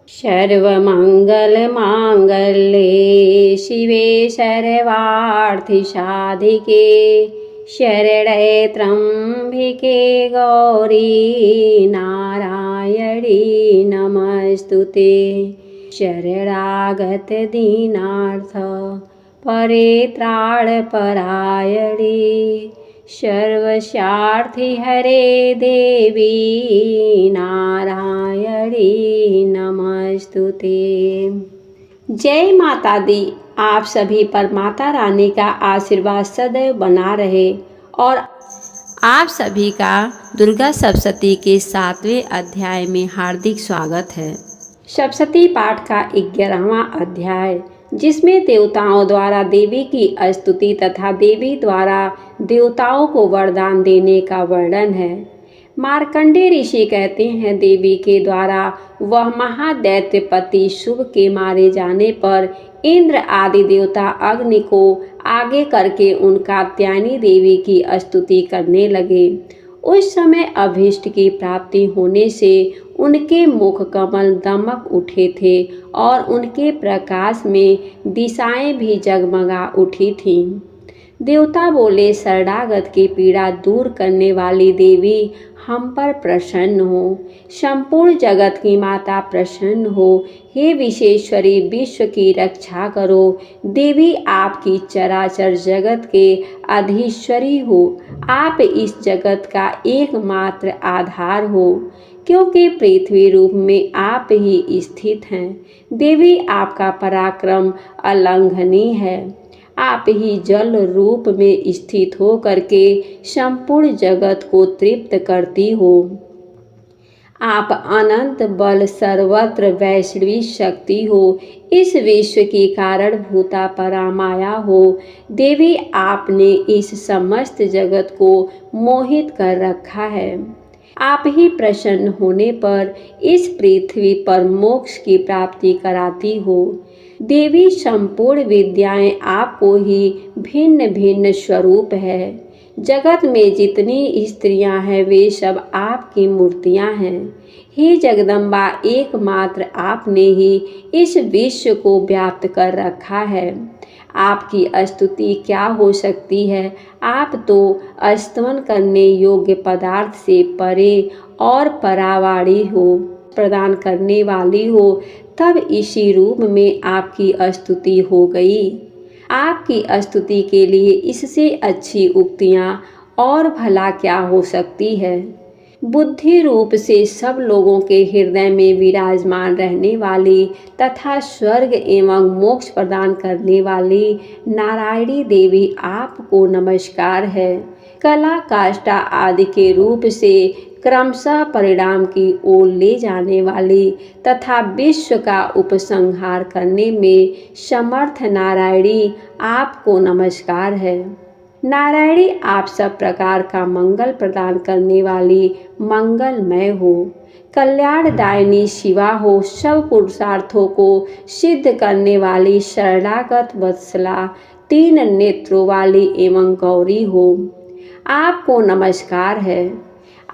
सर्वमङ्गलमाङ्गल्ये शिवे सर्वार्थसाधिके शरणे त्र्यम्बिके गौरी नारायणी नमस्तुते। शरणागत दीनार्थ परित्राणपरायणे सर्वस्यार्थी हरे देवी नारायणी नमस्तुते। जय माता दी। आप सभी पर माता रानी का आशीर्वाद सदैव बना रहे और आप सभी का दुर्गा सप्तशती के 7वें अध्याय में हार्दिक स्वागत है। सप्तशती पाठ का 11वां अध्याय, जिसमें देवताओं द्वारा देवी की स्तुति तथा देवी द्वारा देवताओं को वरदान देने का वर्णन है। मार्कंडेय ऋषि कहते हैं, देवी के द्वारा वह महादैत्यपति शुभ के मारे जाने पर इंद्र आदि देवता अग्नि को आगे करके उन कात्यायनी देवी की स्तुति करने लगे। उस समय अभीष्ट की प्राप्ति होने से उनके मुख कमल दमक उठे थे और उनके प्रकाश में दिशाएं भी जगमगा उठी थीं। देवता बोले, शरणागत की पीड़ा दूर करने वाली देवी हम पर प्रसन्न हो। संपूर्ण जगत की माता प्रसन्न हो। हे विश्वेश्वरी, विश्व की रक्षा करो। देवी आपकी चराचर जगत के अधीश्वरी हो। आप इस जगत का एकमात्र आधार हो, क्योंकि पृथ्वी रूप में आप ही स्थित हैं। देवी, आपका पराक्रम अलंघनीय है। आप ही जल रूप में स्थित हो करके संपूर्ण जगत को तृप्त करती हो। आप अनंत बल सर्वत्र वैष्णवी शक्ति हो। इस विश्व की कारण भूता परामाया हो। देवी, आपने इस समस्त जगत को मोहित कर रखा है। आप ही प्रसन्न होने पर इस पृथ्वी पर मोक्ष की प्राप्ति कराती हो। देवी, संपूर्ण विद्याएं आपको ही भिन्न भिन्न स्वरूप है। जगत में जितनी स्त्रियां हैं वे सब आपकी मूर्तियां हैं। हे जगदम्बा, एकमात्र आपने ही इस विश्व को व्याप्त कर रखा है। आपकी स्तुति क्या हो सकती है। आप तो स्तवन करने योग्य पदार्थ से परे और परावाड़ी हो, प्रदान करने वाली हो। तब इसी रूप में आपकी स्तुति हो गई। आपकी स्तुति के लिए इससे अच्छी उक्तियां और भला क्या हो सकती है। बुद्धि रूप से सब लोगों के हृदय में विराजमान रहने वाली तथा स्वर्ग एवं मोक्ष प्रदान करने वाली नारायणी देवी, आपको नमस्कार है। कला काष्ठा आदि के रूप से क्रमशः परिणाम की ओर ले जाने वाली तथा विश्व का उपसंहार करने में समर्थ नारायणी, आपको नमस्कार है। नारायणी, आप सब प्रकार का मंगल प्रदान करने वाली मंगलमय हो। कल्याणदायिनी शिवा हो। सब पुरुषार्थों को सिद्ध करने वाली शरणागत वत्सला, 3 नेत्रों वाली एवं गौरी हो। आपको नमस्कार है।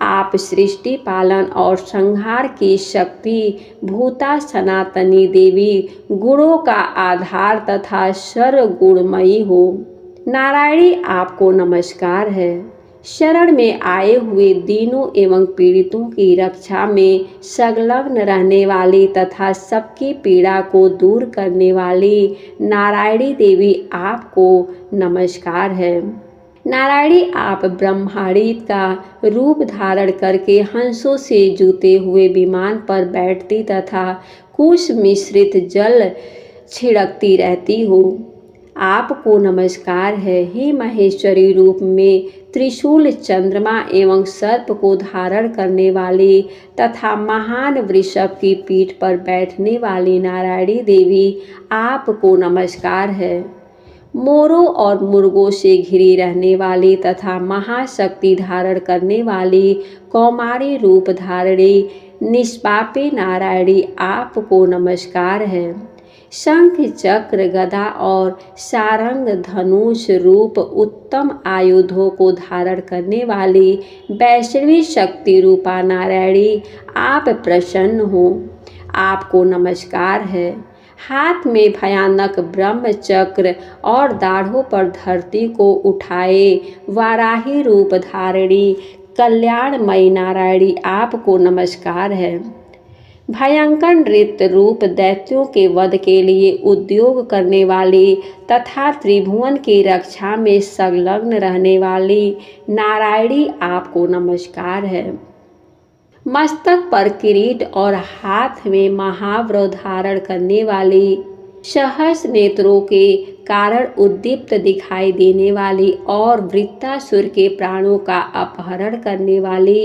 आप सृष्टि पालन और संहार की शक्ति भूता सनातनी देवी, गुणों का आधार तथा सर्वगुणमयी हो। नारायणी, आपको नमस्कार है। शरण में आए हुए दीनों एवं पीड़ितों की रक्षा में संलग्न रहने वाली तथा सबकी पीड़ा को दूर करने वाली नारायणी देवी, आपको नमस्कार है। नारायणी, आप ब्रह्मांडी का रूप धारण करके हंसों से जूते हुए विमान पर बैठती तथा कुश मिश्रित जल छिड़कती रहती हो। आपको नमस्कार है। हे महेश्वरी रूप में त्रिशूल, चंद्रमा एवं सर्प को धारण करने वाली तथा महान वृषभ की पीठ पर बैठने वाली नारायणी देवी, आपको नमस्कार है। मोरों और मुर्गों से घिरी रहने वाली तथा महाशक्ति धारण करने वाली कौमारी रूप धारणी निष्पापी नारायणी, आपको नमस्कार है। शंख, चक्र, गदा और सारंग, धनुष रूप उत्तम आयुधों को धारण करने वाली वैष्णवी शक्ति रूपा नारायणी, आप प्रसन्न हो। आपको नमस्कार है। हाथ में भयानक ब्रह्म चक्र और दाढ़ों पर धरती को उठाए वाराही रूप धारिणी कल्याणमयी नारायणी आपको नमस्कार है। भयंकर नृत्य रूप दैत्यों के वध के लिए उद्योग करने वाली तथा त्रिभुवन की रक्षा में संलग्न रहने वाली नारायणी आपको नमस्कार है। मस्तक पर किरीट और हाथ में महावृ धारण करने वाली सहस नेत्रों के कारण उद्दीप्त दिखाई देने वाली और वृत्तासुर के प्राणों का अपहरण करने वाली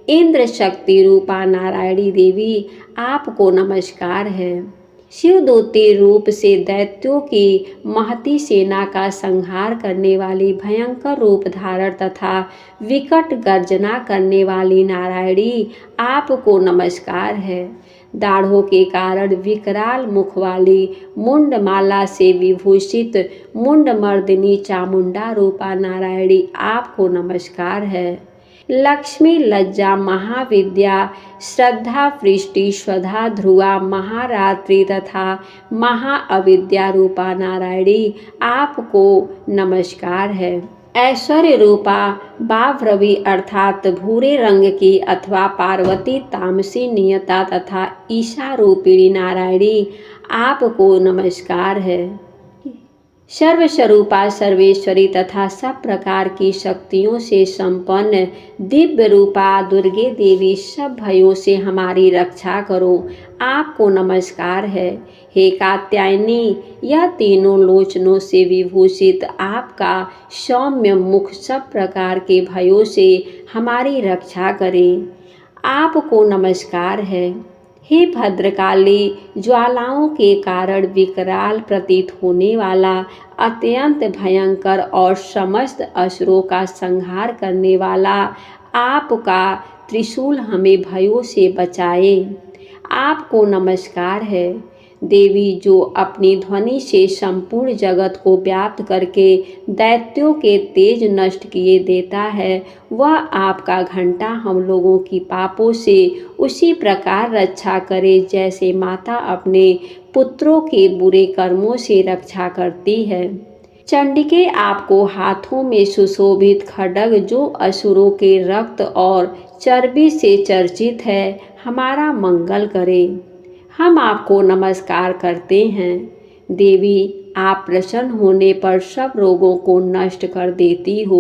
इंद्र शक्ति रूपा नारायणी देवी आपको नमस्कार है। शिवदूती रूप से दैत्यों की महती सेना का संहार करने वाली भयंकर रूप धारण तथा विकट गर्जना करने वाली नारायणी आपको नमस्कार है। दाढ़ों के कारण विकराल मुख वाली मुंडमाला से विभूषित मुंडमर्दिनी चामुंडा रूपा नारायणी आपको नमस्कार है। लक्ष्मी लज्जा महाविद्या श्रद्धा वृष्टि स्वधा ध्रुवा महारात्रि तथा महाअविद्या रूपा नारायणी आपको नमस्कार है। ऐश्वर्य रूपा बाभ्रवी अर्थात भूरे रंग की अथवा पार्वती तामसी नियता तथा ईशा रूपिणी नारायणी आपको नमस्कार है। सर्वस्वरूपा सर्वेश्वरी तथा सब प्रकार की शक्तियों से संपन्न दिव्य रूपा दुर्गे देवी सब भयों से हमारी रक्षा करो आपको नमस्कार है। हे कात्यायनी यह तीनों लोचनों से विभूषित आपका सौम्य मुख सब प्रकार के भयों से हमारी रक्षा करे आपको नमस्कार है। हे भद्रकाली ज्वालाओं के कारण विकराल प्रतीत होने वाला अत्यंत भयंकर और समस्त असुरों का संहार करने वाला आपका त्रिशूल हमें भयों से बचाए आपको नमस्कार है। देवी जो अपनी ध्वनि से संपूर्ण जगत को व्याप्त करके दैत्यों के तेज नष्ट किए देता है, वह आपका घंटा हम लोगों की पापों से उसी प्रकार रक्षा करे जैसे माता अपने पुत्रों के बुरे कर्मों से रक्षा करती है। चंडिके आपको हाथों में सुशोभित खड्ग जो असुरों के रक्त और चर्बी से चर्चित है, हमारा मंगल करे। हम आपको नमस्कार करते हैं। देवी आप प्रसन्न होने पर सब रोगों को नष्ट कर देती हो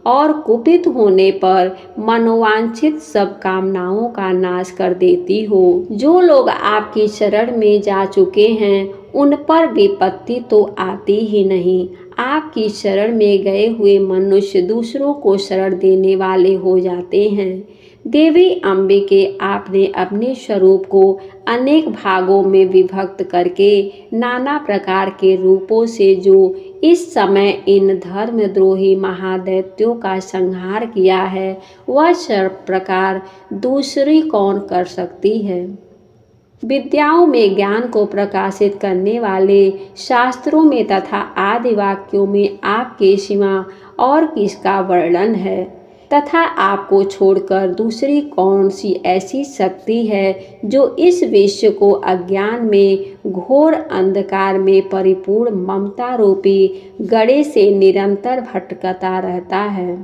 और कुपित होने पर मनोवांछित सब कामनाओं का नाश कर देती हो। जो लोग आपकी शरण में जा चुके हैं उन पर विपत्ति तो आती ही नहीं। आपकी शरण में गए हुए मनुष्य दूसरों को शरण देने वाले हो जाते हैं। देवी अम्बिके आपने अपने स्वरूप को अनेक भागों में विभक्त करके नाना प्रकार के रूपों से जो इस समय इन धर्मद्रोही महादैत्यों का संहार किया है, वह सब प्रकार दूसरी कौन कर सकती है। विद्याओं में ज्ञान को प्रकाशित करने वाले शास्त्रों में तथा आदि वाक्यों में आपके सिवा और किसका वर्णन है तथा आपको छोड़कर दूसरी कौन सी ऐसी शक्ति है जो इस विश्व को अज्ञान में घोर अंधकार में परिपूर्ण ममता रूपी गड़े से निरंतर भटकता रहता है।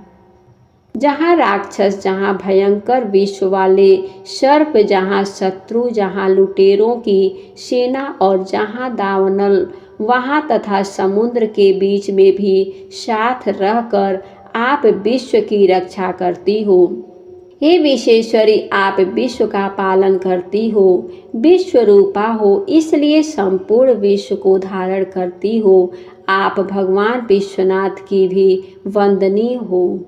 जहाँ राक्षस, जहाँ भयंकर विश्व वाले सर्प, जहाँ शत्रु, जहाँ लुटेरों की सेना और जहाँ दावानल, वहाँ तथा समुद्र के बीच में भी साथ रहकर आप विश्व की रक्षा करती हो। हे विश्वेश्वरी, आप विश्व का पालन करती हो, विश्व रूपा हो, इसलिए संपूर्ण विश्व को धारण करती हो। आप भगवान विश्वनाथ की भी वंदनीय हो।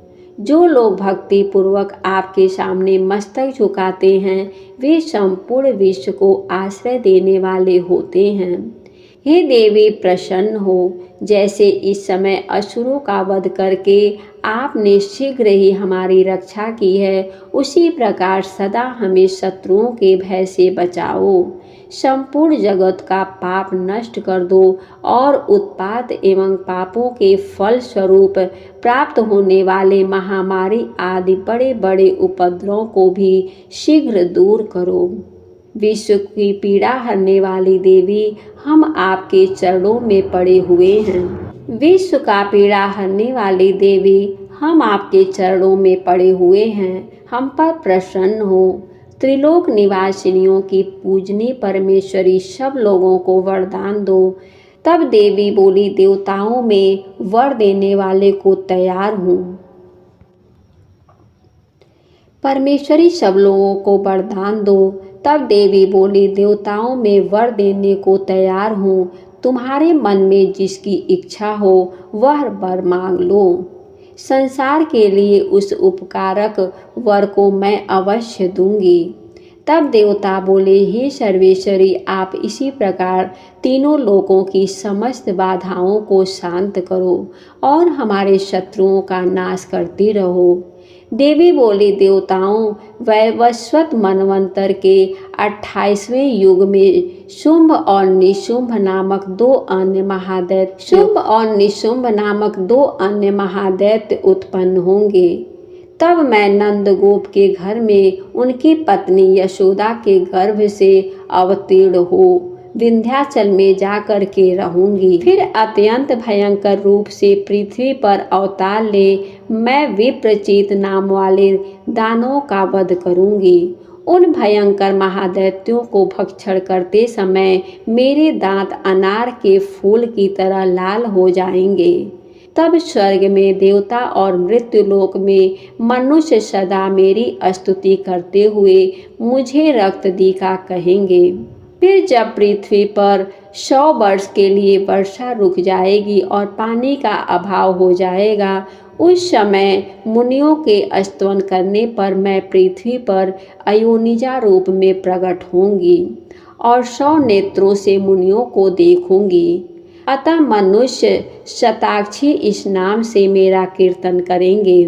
जो लोग भक्ति पूर्वक आपके सामने मस्तक झुकाते हैं, वे संपूर्ण विश्व को आश्रय देने वाले होते हैं। हे देवी, प्रसन्न हो। जैसे इस समय असुरों का वध करके आपने शीघ्र ही हमारी रक्षा की है, उसी प्रकार सदा हमें शत्रुओं के भय से बचाओ। संपूर्ण जगत का पाप नष्ट कर दो और उत्पात एवं पापों के फल स्वरूप प्राप्त होने वाले महामारी आदि बड़े बड़े उपद्रवों को भी शीघ्र दूर करो। विश्व की पीड़ा हरने वाली देवी, हम आपके चरणों में पड़े हुए हैं। विश्व का पीड़ा हरने वाली देवी, हम आपके चरणों में पड़े हुए हैं, हम पर प्रसन्न हो। त्रिलोक निवासिनियों की पूजनी परमेश्वरी, सब लोगों को वरदान दो। तब देवी बोली, देवताओं में वर देने वाले को तैयार हूँ। परमेश्वरी सब लोगों को वरदान दो। तब देवी बोली, देवताओं में वर देने को तैयार हूँ। तुम्हारे मन में जिसकी इच्छा हो वह वर मांग लो। संसार के लिए उस उपकारक वर को मैं अवश्य दूंगी। तब देवता बोले, हे सर्वेश्वरी, आप इसी प्रकार तीनों लोकों की समस्त बाधाओं को शांत करो और हमारे शत्रुओं का नाश करती रहो। देवी बोली, देवताओं, वैवस्वत मनवंतर के 28वें युग में शुंभ और निशुंभ नामक दो अन्य महादैत्य उत्पन्न होंगे। तब मैं नंदगोप के घर में उनकी पत्नी यशोदा के गर्भ से अवतीर्ण हो विंध्याचल में जाकर के रहूंगी। फिर अत्यंत भयंकर रूप से पृथ्वी पर अवतार ले मैं विप्रचित नाम वाले दानवों का वध करूंगी। उन भयंकर महादैत्यों को भक्षण करते समय मेरे दांत अनार के फूल की तरह लाल हो जाएंगे। तब स्वर्ग में देवता और मृत्युलोक में मनुष्य सदा मेरी स्तुति करते हुए मुझे रक्तदीका कहेंगे। फिर जब पृथ्वी पर 100 वर्ष के लिए वर्षा रुक जाएगी और पानी का अभाव हो जाएगा, उस समय मुनियों के स्तवन करने पर मैं पृथ्वी पर अयोनिजा रूप में प्रकट होंगी और 100 नेत्रों से मुनियों को देखूंगी। अतः मनुष्य शताक्षी इस नाम से मेरा कीर्तन करेंगे।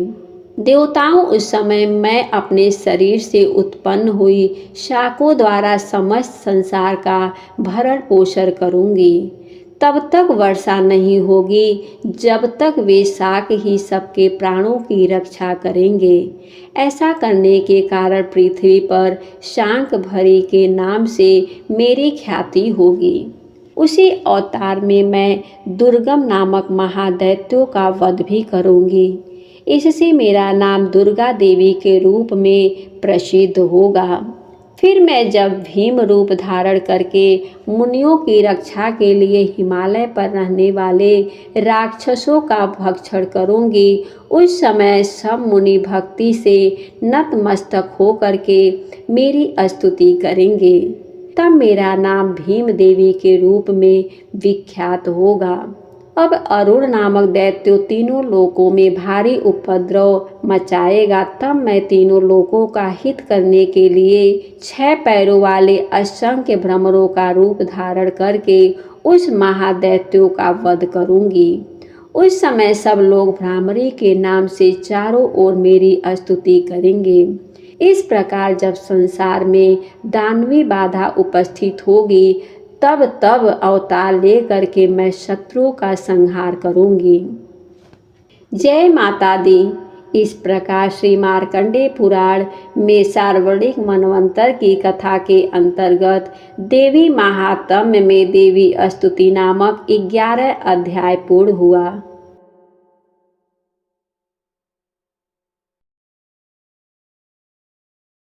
देवताओं, उस समय मैं अपने शरीर से उत्पन्न हुई शाखों द्वारा समस्त संसार का भरण पोषण करूंगी। तब तक वर्षा नहीं होगी जब तक वे शाक ही सबके प्राणों की रक्षा करेंगे। ऐसा करने के कारण पृथ्वी पर शांक भरी के नाम से मेरी ख्याति होगी। उसी अवतार में मैं दुर्गम नामक महादैत्यों का वध भी करूंगी। इससे मेरा नाम दुर्गा देवी के रूप में प्रसिद्ध होगा। फिर मैं जब भीम रूप धारण करके मुनियों की रक्षा के लिए हिमालय पर रहने वाले राक्षसों का भक्षण करूंगी, उस समय सब मुनि भक्ति से नतमस्तक होकर के मेरी स्तुति करेंगे। तब मेरा नाम भीम देवी के रूप में विख्यात होगा। अब अरुण नामक दैत्य तीनों लोकों में भारी उपद्रव मचाएगा। तब मैं तीनों लोकों का हित करने के लिए 6 पैरों वाले असंख्य भ्रमरों का रूप धारण करके उस महादैत्यों का वध करूंगी। उस समय सब लोग भ्रामरी के नाम से चारों ओर मेरी स्तुति करेंगे। इस प्रकार जब संसार में दानवी बाधा उपस्थित होगी, तब अवतार लेकर के मैं शत्रुओं का संहार करूंगी। जय माता दी। इस प्रकार श्री मार्कंडेय पुराण में सार्वणिक मनवंतर की कथा के अंतर्गत देवी महात्म्य में देवी स्तुति नामक 11 अध्याय पूर्ण हुआ।